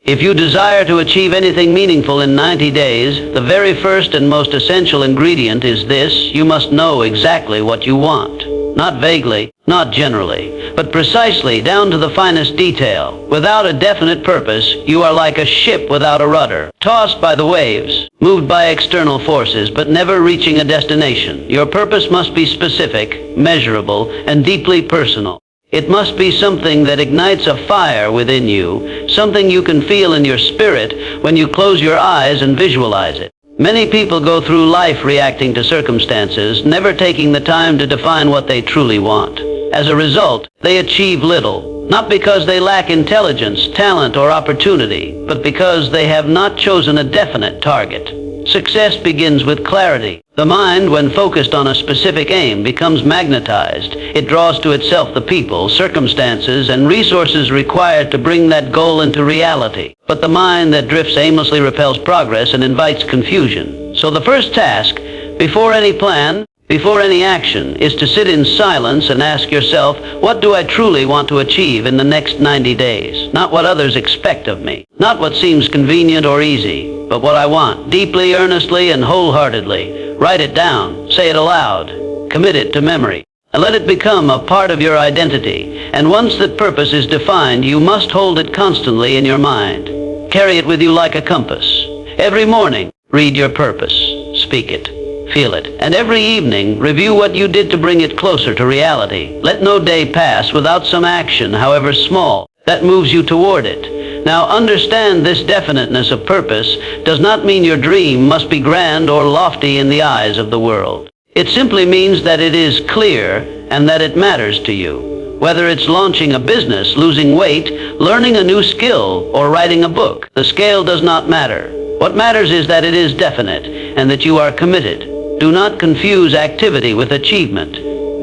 If you desire to achieve anything meaningful in 90 days, the very first and most essential ingredient is this: you must know exactly what you want. Not vaguely, not generally, but precisely down to the finest detail. Without a definite purpose, you are like a ship without a rudder, tossed by the waves, moved by external forces, but never reaching a destination. Your purpose must be specific, measurable, and deeply personal. It must be something that ignites a fire within you, something you can feel in your spirit when you close your eyes and visualize it. Many people go through life reacting to circumstances, never taking the time to define what they truly want. As a result, they achieve little, not because they lack intelligence, talent, or opportunity, but because they have not chosen a definite target. Success begins with clarity. The mind, when focused on a specific aim, becomes magnetized. It draws to itself the people, circumstances, and resources required to bring that goal into reality. But the mind that drifts aimlessly repels progress and invites confusion. So the first task, before any plan, before any action, is to sit in silence and ask yourself, what do I truly want to achieve in the next 90 days? Not what others expect of me, not what seems convenient or easy, but what I want, deeply, earnestly, and wholeheartedly. Write it down, say it aloud, commit it to memory, and let it become a part of your identity. And once that purpose is defined, you must hold it constantly in your mind. Carry it with you like a compass. Every morning, read your purpose, speak it, feel it, and every evening, review what you did to bring it closer to reality. Let no day pass without some action, however small, that moves you toward it. Now, understand this definiteness of purpose does not mean your dream must be grand or lofty in the eyes of the world. It simply means that it is clear and that it matters to you. Whether it's launching a business, losing weight, learning a new skill, or writing a book, the scale does not matter. What matters is that it is definite and that you are committed. Do not confuse activity with achievement.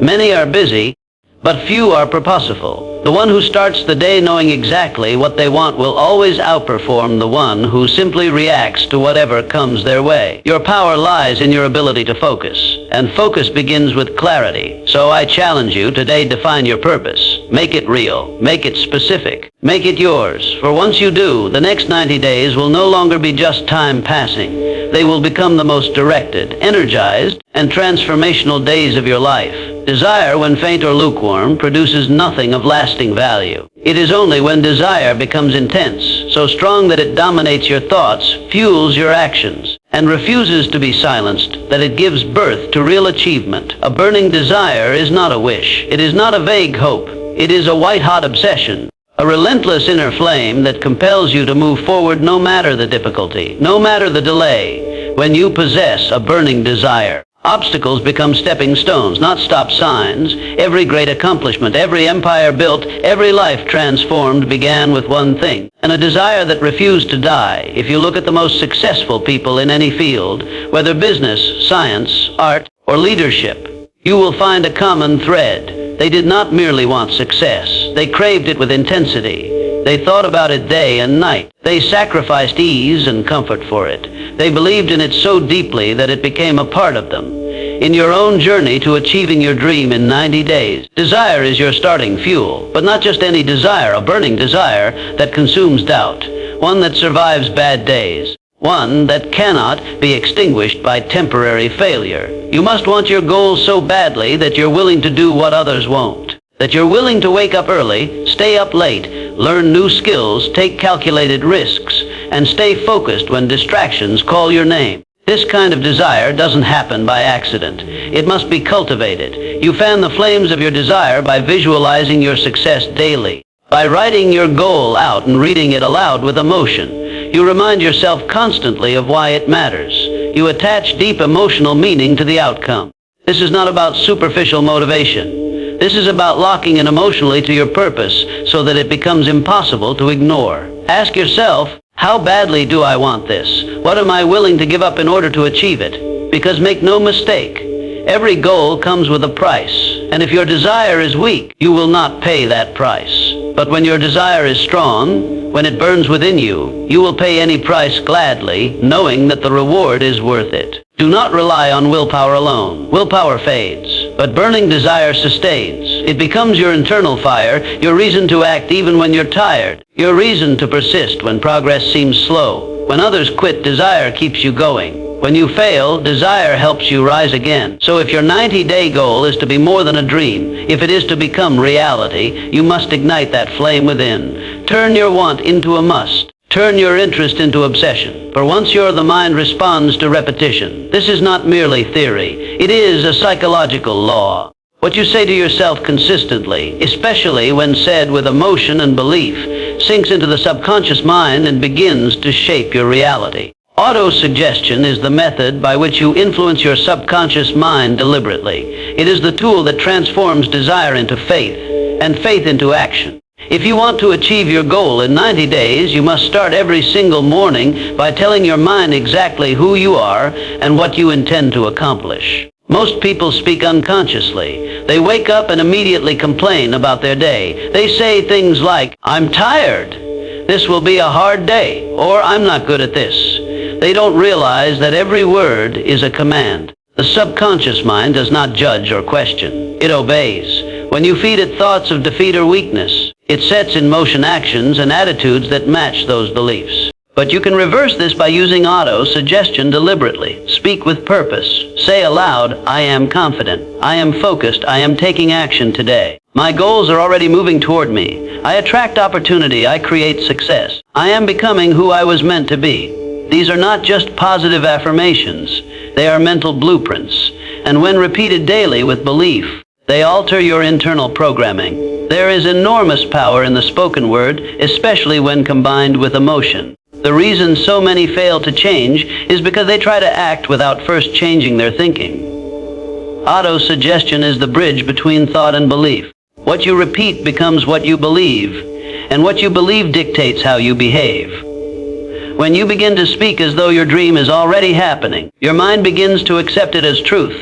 Many are busy, but few are purposeful. The one who starts the day knowing exactly what they want will always outperform the one who simply reacts to whatever comes their way. Your power lies in your ability to focus, and focus begins with clarity. So I challenge you today, define your purpose. Make it real. Make it specific. Make it yours. For once you do, the next 90 days will no longer be just time passing. They will become the most directed, energized, and transformational days of your life. Desire, when faint or lukewarm, produces nothing of lasting value. It is only when desire becomes intense, so strong that it dominates your thoughts, fuels your actions, and refuses to be silenced, that it gives birth to real achievement. A burning desire is not a wish. It is not a vague hope. It is a white-hot obsession. A relentless inner flame that compels you to move forward no matter the difficulty, no matter the delay. When you possess a burning desire, obstacles become stepping stones, not stop signs. Every great accomplishment, every empire built, every life transformed began with one thing, and a desire that refused to die. If you look at the most successful people in any field, whether business, science, art, or leadership, you will find a common thread. They did not merely want success. They craved it with intensity. They thought about it day and night. They sacrificed ease and comfort for it. They believed in it so deeply that it became a part of them. In your own journey to achieving your dream in 90 days, desire is your starting fuel, but not just any desire, a burning desire that consumes doubt, one that survives bad days, one that cannot be extinguished by temporary failure. You must want your goals so badly that you're willing to do what others won't, that you're willing to wake up early, stay up late, learn new skills, take calculated risks, and stay focused when distractions call your name. This kind of desire doesn't happen by accident. It must be cultivated. You fan the flames of your desire by visualizing your success daily, by writing your goal out and reading it aloud with emotion. You remind yourself constantly of why it matters. You attach deep emotional meaning to the outcome. This is not about superficial motivation. This is about locking in emotionally to your purpose so that it becomes impossible to ignore. Ask yourself, how badly do I want this? What am I willing to give up in order to achieve it? Because make no mistake, every goal comes with a price. And if your desire is weak, you will not pay that price. But when your desire is strong, when it burns within you, you will pay any price gladly, knowing that the reward is worth it. Do not rely on willpower alone. Willpower fades, But burning desire sustains. It becomes your internal fire, your reason to act even when you're tired, your reason to persist when progress seems slow. When others quit, desire keeps you going. When you fail, desire helps you rise again. So if your 90-day goal is to be more than a dream, if it is to become reality, you must ignite that flame within. Turn your want into a must. Turn your interest into obsession. For once the mind responds to repetition. This is not merely theory. It is a psychological law. What you say to yourself consistently, especially when said with emotion and belief, sinks into the subconscious mind and begins to shape your reality. Auto-suggestion is the method by which you influence your subconscious mind deliberately. It is the tool that transforms desire into faith, and faith into action. If you want to achieve your goal in 90 days, you must start every single morning by telling your mind exactly who you are and what you intend to accomplish. Most people speak unconsciously. They wake up and immediately complain about their day. They say things like, "I'm tired," "This will be a hard day," or "I'm not good at this." They don't realize that every word is a command. The subconscious mind does not judge or question. It obeys. When you feed it thoughts of defeat or weakness, it sets in motion actions and attitudes that match those beliefs. But you can reverse this by using auto-suggestion deliberately. Speak with purpose. Say aloud, "I am confident. I am focused. I am taking action today. My goals are already moving toward me. I attract opportunity. I create success. I am becoming who I was meant to be." These are not just positive affirmations. They are mental blueprints. And when repeated daily with belief, they alter your internal programming. There is enormous power in the spoken word, especially when combined with emotion. The reason so many fail to change is because they try to act without first changing their thinking. Auto-suggestion is the bridge between thought and belief. What you repeat becomes what you believe, and what you believe dictates how you behave. When you begin to speak as though your dream is already happening, your mind begins to accept it as truth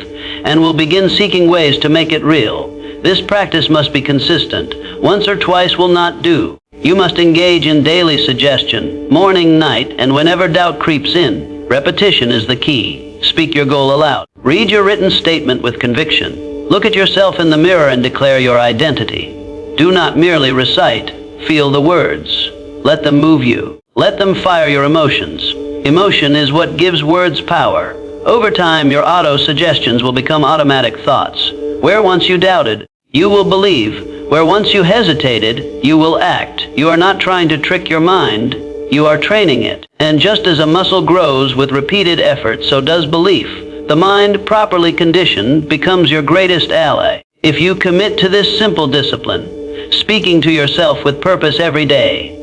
and will begin seeking ways to make it real. This practice must be consistent. Once or twice will not do. You must engage in daily suggestion, morning, night, and whenever doubt creeps in. Repetition is the key. Speak your goal aloud. Read your written statement with conviction. Look at yourself in the mirror and declare your identity. Do not merely recite. Feel the words. Let them move you. Let them fire your emotions. Emotion is what gives words power. Over time, your auto-suggestions will become automatic thoughts. Where once you doubted, you will believe. Where once you hesitated, you will act. You are not trying to trick your mind. You are training it. And just as a muscle grows with repeated effort, so does belief. The mind, properly conditioned, becomes your greatest ally. If you commit to this simple discipline, speaking to yourself with purpose every day,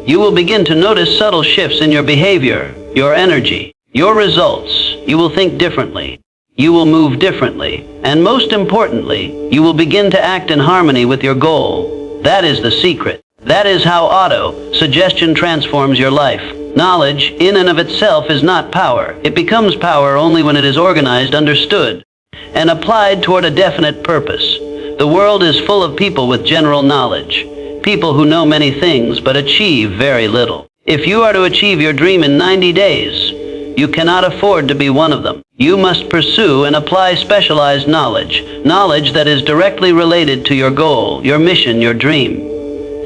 you will begin to notice subtle shifts in your behavior, your energy, your results. You will think differently. You will move differently. And most importantly, you will begin to act in harmony with your goal. That is the secret. That is how auto-suggestion transforms your life. Knowledge, in and of itself, is not power. It becomes power only when it is organized, understood, and applied toward a definite purpose. The world is full of people with general knowledge. People who know many things but achieve very little. If you are to achieve your dream in 90 days, you cannot afford to be one of them. You must pursue and apply specialized knowledge, knowledge that is directly related to your goal, your mission, your dream.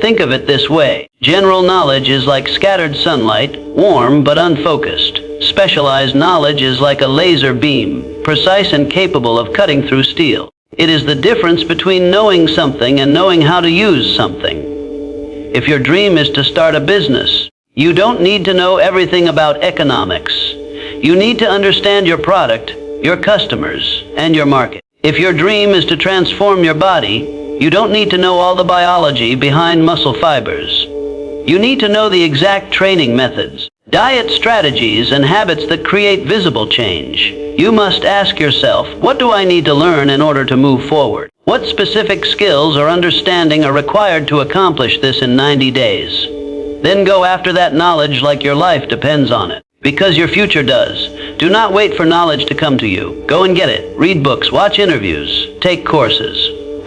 Think of it this way. General knowledge is like scattered sunlight, warm but unfocused. Specialized knowledge is like a laser beam, precise and capable of cutting through steel. It is the difference between knowing something and knowing how to use something. If your dream is to start a business, you don't need to know everything about economics. You need to understand your product, your customers, and your market. If your dream is to transform your body, you don't need to know all the biology behind muscle fibers. You need to know the exact training methods, diet strategies, and habits that create visible change. You must ask yourself, what do I need to learn in order to move forward? What specific skills or understanding are required to accomplish this in 90 days? Then go after that knowledge like your life depends on it, because your future does. Do not wait for knowledge to come to you. Go and get it. Read books, watch interviews, take courses,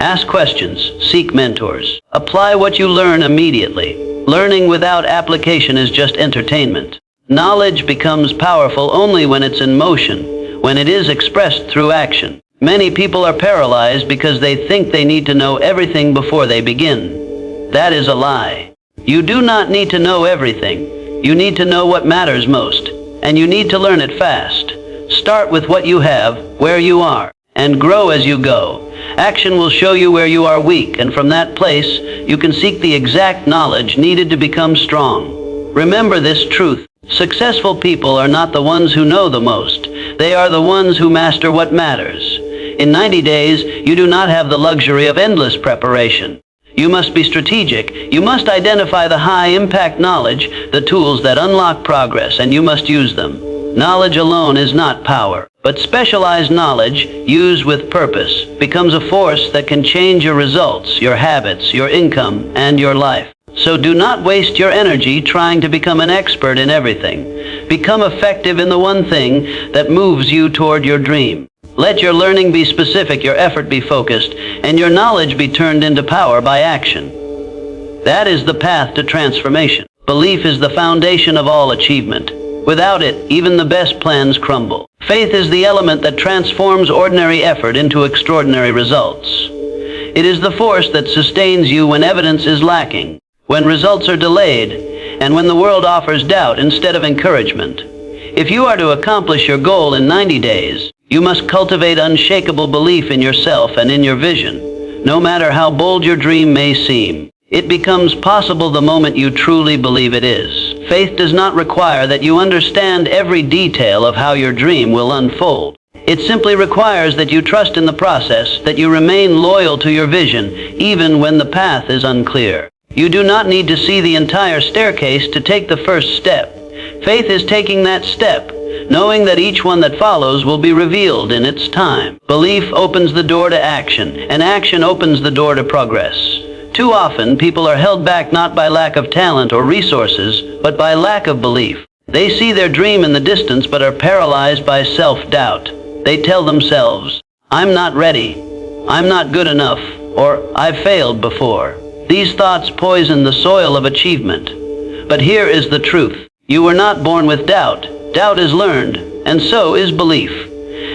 ask questions, seek mentors. Apply what you learn immediately. Learning without application is just entertainment. Knowledge becomes powerful only when it's in motion, when it is expressed through action. Many people are paralyzed because they think they need to know everything before they begin. That is a lie. You do not need to know everything. You need to know what matters most, and you need to learn it fast. Start with what you have, where you are, and grow as you go. Action will show you where you are weak, and from that place, you can seek the exact knowledge needed to become strong. Remember this truth. Successful people are not the ones who know the most. They are the ones who master what matters. In 90 days, you do not have the luxury of endless preparation. You must be strategic. You must identify the high-impact knowledge, the tools that unlock progress, and you must use them. Knowledge alone is not power, but specialized knowledge, used with purpose, becomes a force that can change your results, your habits, your income, and your life. So do not waste your energy trying to become an expert in everything. Become effective in the one thing that moves you toward your dream. Let your learning be specific, your effort be focused, and your knowledge be turned into power by action. That is the path to transformation. Belief is the foundation of all achievement. Without it, even the best plans crumble. Faith is the element that transforms ordinary effort into extraordinary results. It is the force that sustains you when evidence is lacking, when results are delayed, and when the world offers doubt instead of encouragement. If you are to accomplish your goal in 90 days, you must cultivate unshakable belief in yourself and in your vision. No matter how bold your dream may seem, it becomes possible the moment you truly believe it is. Faith does not require that you understand every detail of how your dream will unfold. It simply requires that you trust in the process, that you remain loyal to your vision, even when the path is unclear. You do not need to see the entire staircase to take the first step. Faith is taking that step, knowing that each one that follows will be revealed in its time. Belief opens the door to action, and action opens the door to progress. Too often, people are held back not by lack of talent or resources, but by lack of belief. They see their dream in the distance but are paralyzed by self-doubt. They tell themselves, "I'm not ready," "I'm not good enough," or "I've failed before." These thoughts poison the soil of achievement. But here is the truth. You were not born with doubt. Doubt is learned, and so is belief.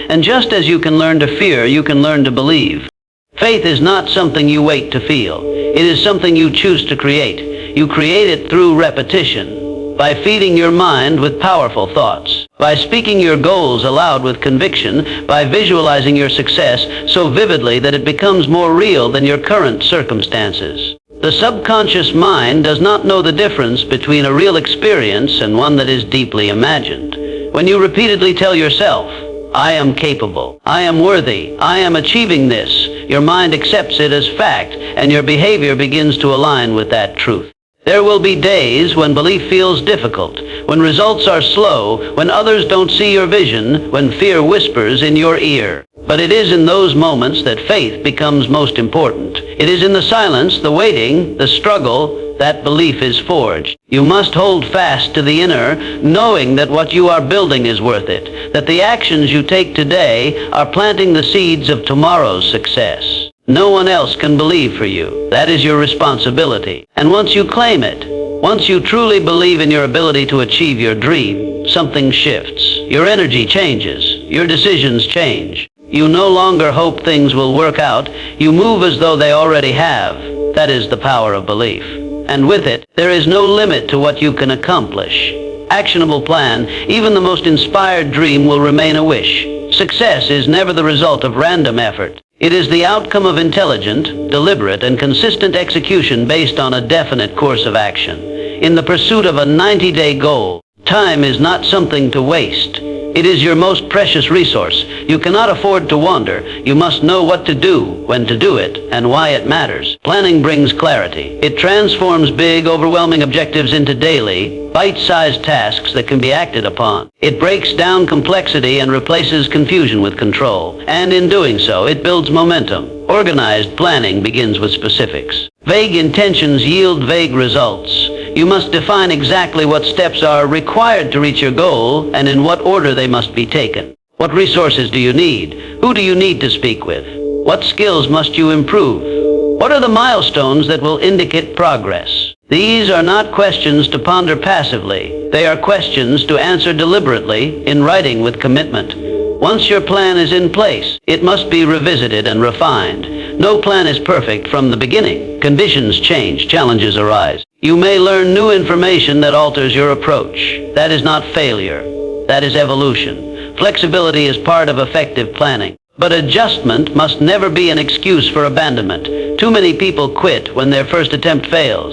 And just as you can learn to fear, you can learn to believe. Faith is not something you wait to feel. It is something you choose to create. You create it through repetition, by feeding your mind with powerful thoughts, by speaking your goals aloud with conviction, by visualizing your success so vividly that it becomes more real than your current circumstances. The subconscious mind does not know the difference between a real experience and one that is deeply imagined. When you repeatedly tell yourself, "I am capable, I am worthy, I am achieving this," your mind accepts it as fact, and your behavior begins to align with that truth. There will be days when belief feels difficult, when results are slow, when others don't see your vision, when fear whispers in your ear. But it is in those moments that faith becomes most important. It is in the silence, the waiting, the struggle, that belief is forged. You must hold fast to the inner, knowing that what you are building is worth it, that the actions you take today are planting the seeds of tomorrow's success. No one else can believe for you. That is your responsibility. And once you claim it, once you truly believe in your ability to achieve your dream, something shifts. Your energy changes. Your decisions change. You no longer hope things will work out. You move as though they already have. That is the power of belief. And with it, there is no limit to what you can accomplish. Actionable plan, even the most inspired dream will remain a wish. Success is never the result of random effort. It is the outcome of intelligent, deliberate, and consistent execution based on a definite course of action. In the pursuit of a 90-day goal, time is not something to waste. It is your most precious resource. You cannot afford to wander. You must know what to do, when to do it, and why it matters. Planning brings clarity. It transforms big, overwhelming objectives into daily, bite-sized tasks that can be acted upon. It breaks down complexity and replaces confusion with control. And in doing so, it builds momentum. Organized planning begins with specifics. Vague intentions yield vague results. You must define exactly what steps are required to reach your goal and in what order they must be taken. What resources do you need? Who do you need to speak with? What skills must you improve? What are the milestones that will indicate progress? These are not questions to ponder passively. They are questions to answer deliberately, in writing with commitment. Once your plan is in place, it must be revisited and refined. No plan is perfect from the beginning. Conditions change, challenges arise. You may learn new information that alters your approach. That is not failure. That is evolution. Flexibility is part of effective planning. But adjustment must never be an excuse for abandonment. Too many people quit when their first attempt fails.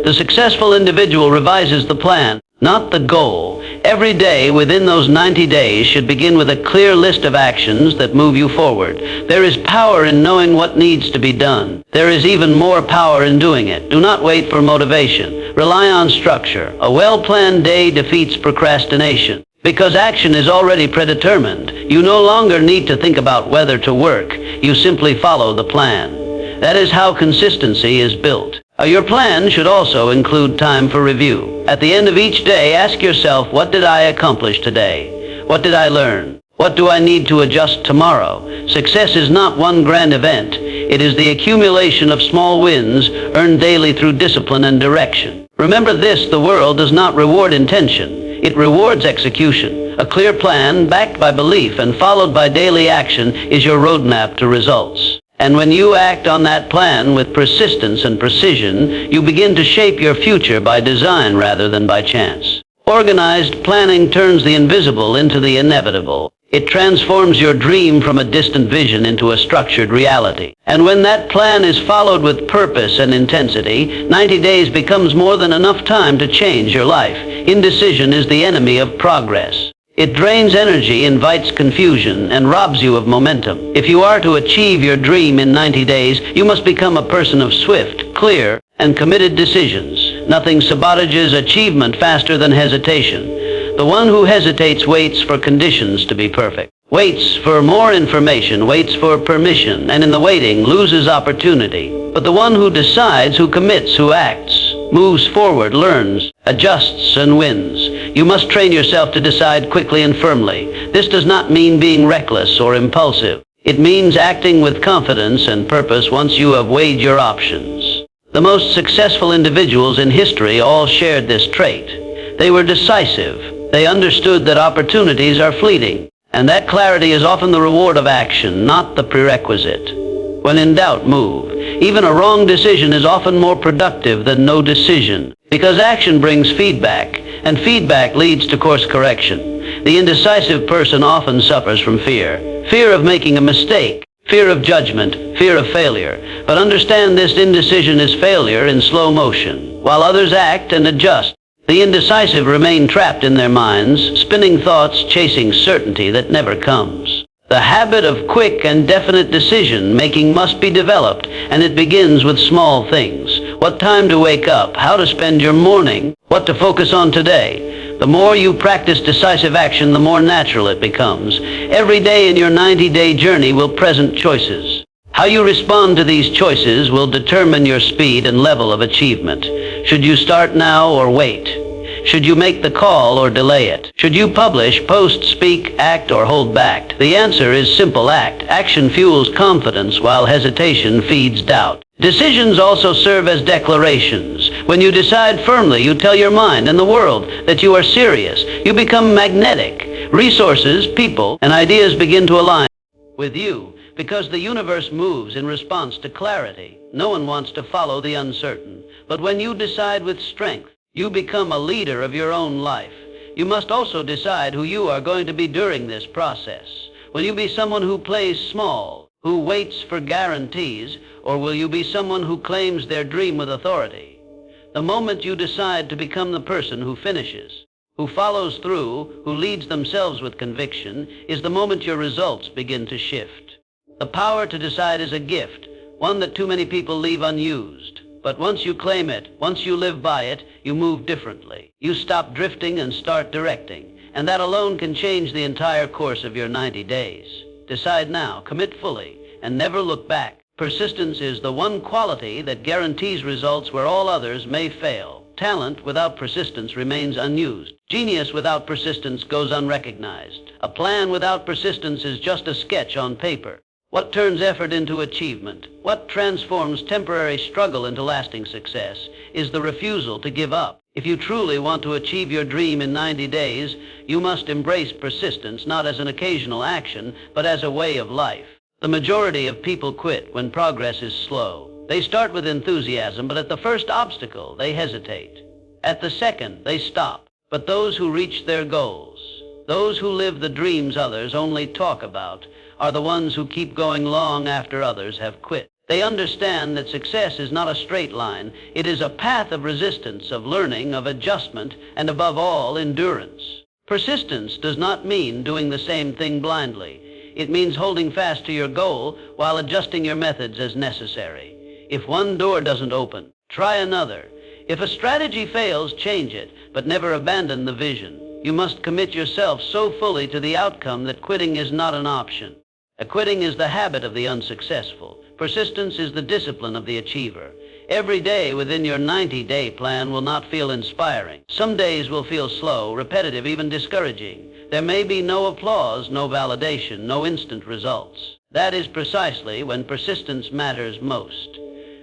The successful individual revises the plan, not the goal. Every day within those 90 days should begin with a clear list of actions that move you forward. There is power in knowing what needs to be done. There is even more power in doing it. Do not wait for motivation. Rely on structure. A well-planned day defeats procrastination. Because action is already predetermined, you no longer need to think about whether to work. You simply follow the plan. That is how consistency is built. Your plan should also include time for review. At the end of each day, ask yourself, what did I accomplish today? What did I learn? What do I need to adjust tomorrow? Success is not one grand event. It is the accumulation of small wins earned daily through discipline and direction. Remember this, the world does not reward intention. It rewards execution. A clear plan, backed by belief and followed by daily action, is your roadmap to results. And when you act on that plan with persistence and precision, you begin to shape your future by design rather than by chance. Organized planning turns the invisible into the inevitable. It transforms your dream from a distant vision into a structured reality. And when that plan is followed with purpose and intensity, 90 days becomes more than enough time to change your life. Indecision is the enemy of progress. It drains energy, invites confusion, and robs you of momentum. If you are to achieve your dream in 90 days, you must become a person of swift, clear, and committed decisions. Nothing sabotages achievement faster than hesitation. The one who hesitates waits for conditions to be perfect, waits for more information, waits for permission, and in the waiting loses opportunity. But the one who decides, who commits, who acts, moves forward, learns, adjusts, and wins. You must train yourself to decide quickly and firmly. This does not mean being reckless or impulsive. It means acting with confidence and purpose once you have weighed your options. The most successful individuals in history all shared this trait. They were decisive. They understood that opportunities are fleeting, and that clarity is often the reward of action, not the prerequisite. When in doubt, move. Even a wrong decision is often more productive than no decision, because action brings feedback, and feedback leads to course correction. The indecisive person often suffers from fear. Fear of making a mistake, fear of judgment, fear of failure. But understand this, indecision is failure in slow motion. While others act and adjust, the indecisive remain trapped in their minds, spinning thoughts, chasing certainty that never comes. The habit of quick and definite decision-making must be developed, and it begins with small things. What time to wake up, how to spend your morning, what to focus on today. The more you practice decisive action, the more natural it becomes. Every day in your 90-day journey will present choices. How you respond to these choices will determine your speed and level of achievement. Should you start now or wait? Should you make the call or delay it? Should you publish, post, speak, act, or hold back? The answer is simple: act. Action fuels confidence while hesitation feeds doubt. Decisions also serve as declarations. When you decide firmly, you tell your mind and the world that you are serious. You become magnetic. Resources, people, and ideas begin to align with you. Because the universe moves in response to clarity. No one wants to follow the uncertain. But when you decide with strength, you become a leader of your own life. You must also decide who you are going to be during this process. Will you be someone who plays small, who waits for guarantees, or will you be someone who claims their dream with authority? The moment you decide to become the person who finishes, who follows through, who leads themselves with conviction, is the moment your results begin to shift. The power to decide is a gift, one that too many people leave unused. But once you claim it, once you live by it, you move differently. You stop drifting and start directing. And that alone can change the entire course of your 90 days. Decide now, commit fully, and never look back. Persistence is the one quality that guarantees results where all others may fail. Talent without persistence remains unused. Genius without persistence goes unrecognized. A plan without persistence is just a sketch on paper. What turns effort into achievement, what transforms temporary struggle into lasting success, is the refusal to give up. If you truly want to achieve your dream in 90 days, you must embrace persistence not as an occasional action, but as a way of life. The majority of people quit when progress is slow. They start with enthusiasm, but at the first obstacle, they hesitate. At the second, they stop. But those who reach their goals, those who live the dreams others only talk about, are the ones who keep going long after others have quit. They understand that success is not a straight line. It is a path of resistance, of learning, of adjustment, and above all, endurance. Persistence does not mean doing the same thing blindly. It means holding fast to your goal while adjusting your methods as necessary. If one door doesn't open, try another. If a strategy fails, change it, but never abandon the vision. You must commit yourself so fully to the outcome that quitting is not an option. Quitting is the habit of the unsuccessful. Persistence is the discipline of the achiever. Every day within your 90-day plan will not feel inspiring. Some days will feel slow, repetitive, even discouraging. There may be no applause, no validation, no instant results. That is precisely when persistence matters most.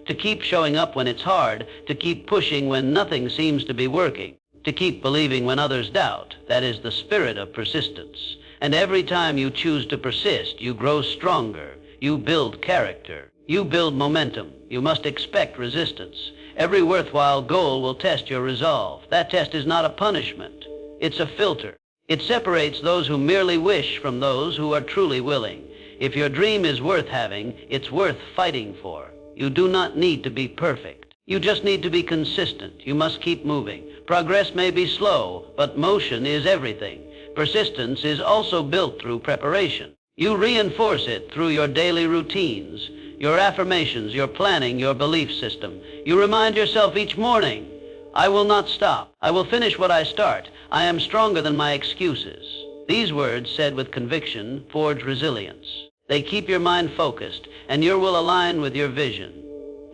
To keep showing up when it's hard, to keep pushing when nothing seems to be working, to keep believing when others doubt, that is the spirit of persistence. And every time you choose to persist, you grow stronger. You build character. You build momentum. You must expect resistance. Every worthwhile goal will test your resolve. That test is not a punishment. It's a filter. It separates those who merely wish from those who are truly willing. If your dream is worth having, it's worth fighting for. You do not need to be perfect. You just need to be consistent. You must keep moving. Progress may be slow, but motion is everything. Persistence is also built through preparation. You reinforce it through your daily routines, your affirmations, your planning, your belief system. You remind yourself each morning, I will not stop. I will finish what I start. I am stronger than my excuses. These words, said with conviction, forge resilience. They keep your mind focused, and your will align with your vision.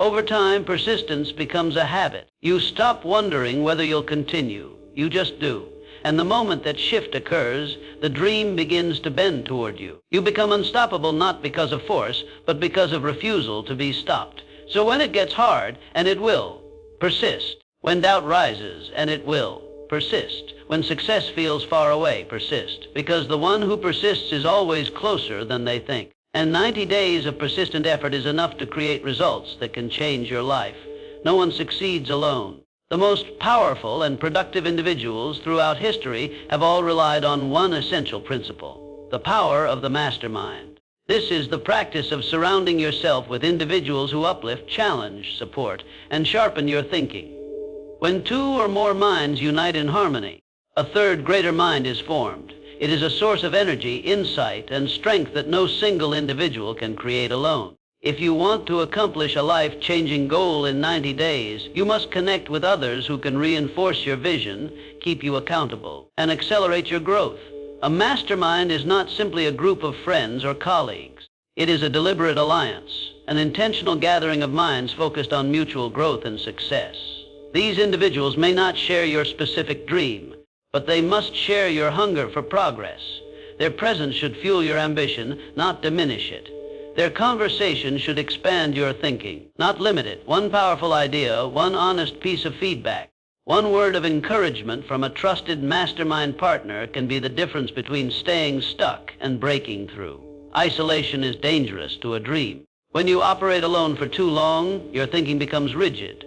Over time, persistence becomes a habit. You stop wondering whether you'll continue. You just do. And the moment that shift occurs, the dream begins to bend toward you. You become unstoppable not because of force, but because of refusal to be stopped. So when it gets hard, and it will, persist. When doubt rises, and it will, persist. When success feels far away, persist. Because the one who persists is always closer than they think. And 90 days of persistent effort is enough to create results that can change your life. No one succeeds alone. The most powerful and productive individuals throughout history have all relied on one essential principle, the power of the mastermind. This is the practice of surrounding yourself with individuals who uplift, challenge, support, and sharpen your thinking. When two or more minds unite in harmony, a third greater mind is formed. It is a source of energy, insight, and strength that no single individual can create alone. If you want to accomplish a life-changing goal in 90 days, you must connect with others who can reinforce your vision, keep you accountable, and accelerate your growth. A mastermind is not simply a group of friends or colleagues. It is a deliberate alliance, an intentional gathering of minds focused on mutual growth and success. These individuals may not share your specific dream, but they must share your hunger for progress. Their presence should fuel your ambition, not diminish it. Their conversation should expand your thinking, not limit it. One powerful idea, one honest piece of feedback, one word of encouragement from a trusted mastermind partner can be the difference between staying stuck and breaking through. Isolation is dangerous to a dream. When you operate alone for too long, your thinking becomes rigid.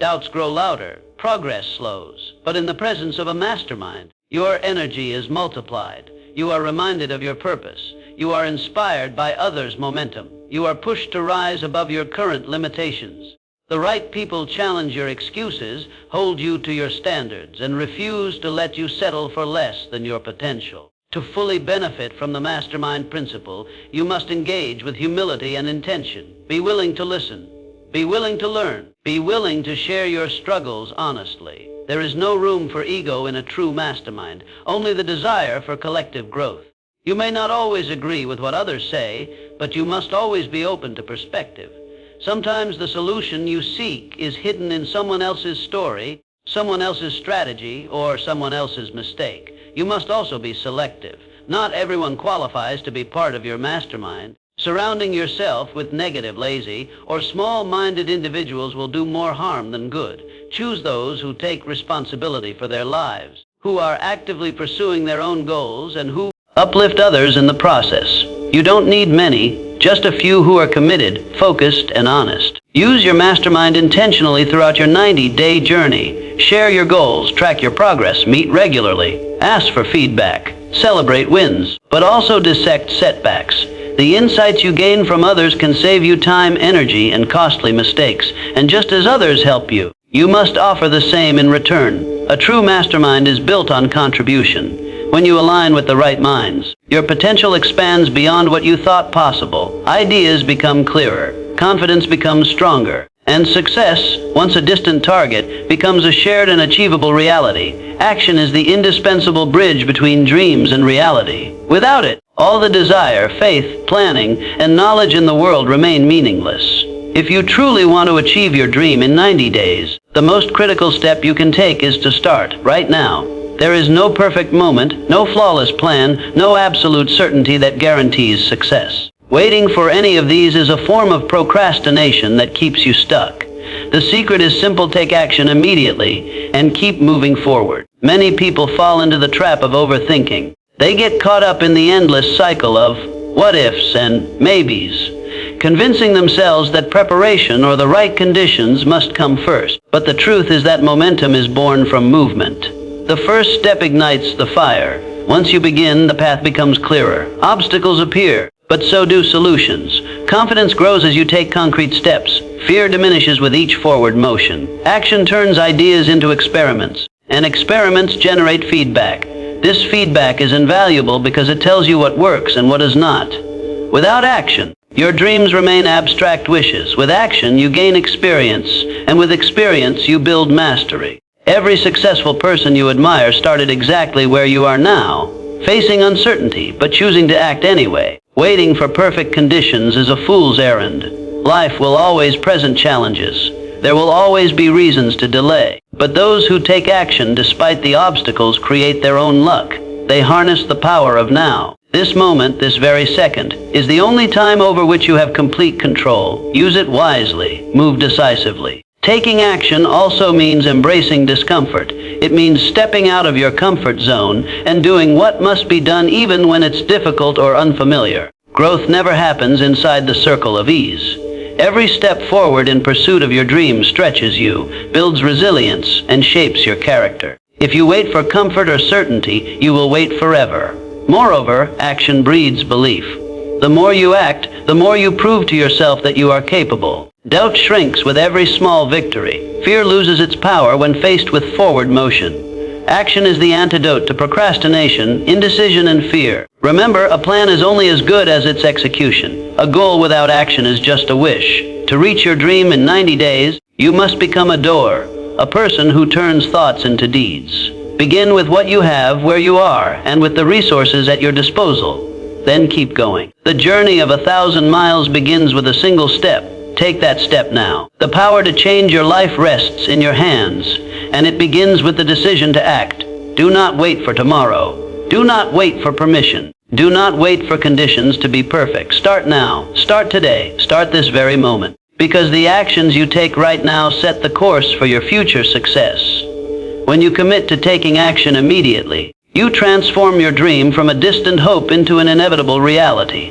Doubts grow louder, progress slows. But in the presence of a mastermind, your energy is multiplied. You are reminded of your purpose. You are inspired by others' momentum. You are pushed to rise above your current limitations. The right people challenge your excuses, hold you to your standards, and refuse to let you settle for less than your potential. To fully benefit from the mastermind principle, you must engage with humility and intention. Be willing to listen. Be willing to learn. Be willing to share your struggles honestly. There is no room for ego in a true mastermind, only the desire for collective growth. You may not always agree with what others say, but you must always be open to perspective. Sometimes the solution you seek is hidden in someone else's story, someone else's strategy, or someone else's mistake. You must also be selective. Not everyone qualifies to be part of your mastermind, Surrounding yourself with negative, lazy, or small-minded individuals will do more harm than good. Choose those who take responsibility for their lives, who are actively pursuing their own goals, and who uplift others in the process. You don't need many, just a few who are committed, focused, and honest. Use your mastermind intentionally throughout your 90-day journey. Share your goals, track your progress, meet regularly, ask for feedback, celebrate wins, but also dissect setbacks. The insights you gain from others can save you time, energy, and costly mistakes. And just as others help you, you must offer the same in return. A true mastermind is built on contribution. When you align with the right minds, your potential expands beyond what you thought possible. Ideas become clearer, confidence becomes stronger, and success, once a distant target, becomes a shared and achievable reality. Action is the indispensable bridge between dreams and reality. Without it, all the desire, faith, planning, and knowledge in the world remain meaningless. If you truly want to achieve your dream in 90 days, the most critical step you can take is to start right now. There is no perfect moment, no flawless plan, no absolute certainty that guarantees success. Waiting for any of these is a form of procrastination that keeps you stuck. The secret is simple: take action immediately and keep moving forward. Many people fall into the trap of overthinking. They get caught up in the endless cycle of what-ifs and maybes, convincing themselves that preparation or the right conditions must come first. But the truth is that momentum is born from movement. The first step ignites the fire. Once you begin, the path becomes clearer. Obstacles appear, but so do solutions. Confidence grows as you take concrete steps. Fear diminishes with each forward motion. Action turns ideas into experiments, and experiments generate feedback. This feedback is invaluable because it tells you what works and what does not. Without action, your dreams remain abstract wishes. With action, you gain experience, and with experience, you build mastery. Every successful person you admire started exactly where you are now, facing uncertainty, but choosing to act anyway. Waiting for perfect conditions is a fool's errand. Life will always present challenges. There will always be reasons to delay. But those who take action despite the obstacles create their own luck. They harness the power of now. This moment, this very second, is the only time over which you have complete control. Use it wisely. Move decisively. Taking action also means embracing discomfort. It means stepping out of your comfort zone and doing what must be done even when it's difficult or unfamiliar. Growth never happens inside the circle of ease. Every step forward in pursuit of your dream stretches you, builds resilience, and shapes your character. If you wait for comfort or certainty, you will wait forever. Moreover, action breeds belief. The more you act, the more you prove to yourself that you are capable. Doubt shrinks with every small victory. Fear loses its power when faced with forward motion. Action is the antidote to procrastination, indecision, and fear. Remember, a plan is only as good as its execution. A goal without action is just a wish. To reach your dream in 90 days, you must become a doer, a person who turns thoughts into deeds. Begin with what you have, where you are, and with the resources at your disposal. Then keep going. The journey of 1,000 miles begins with a single step. Take that step now. The power to change your life rests in your hands, and it begins with the decision to act. Do not wait for tomorrow. Do not wait for permission. Do not wait for conditions to be perfect. Start now. Start today. Start this very moment. Because the actions you take right now set the course for your future success. When you commit to taking action immediately, you transform your dream from a distant hope into an inevitable reality.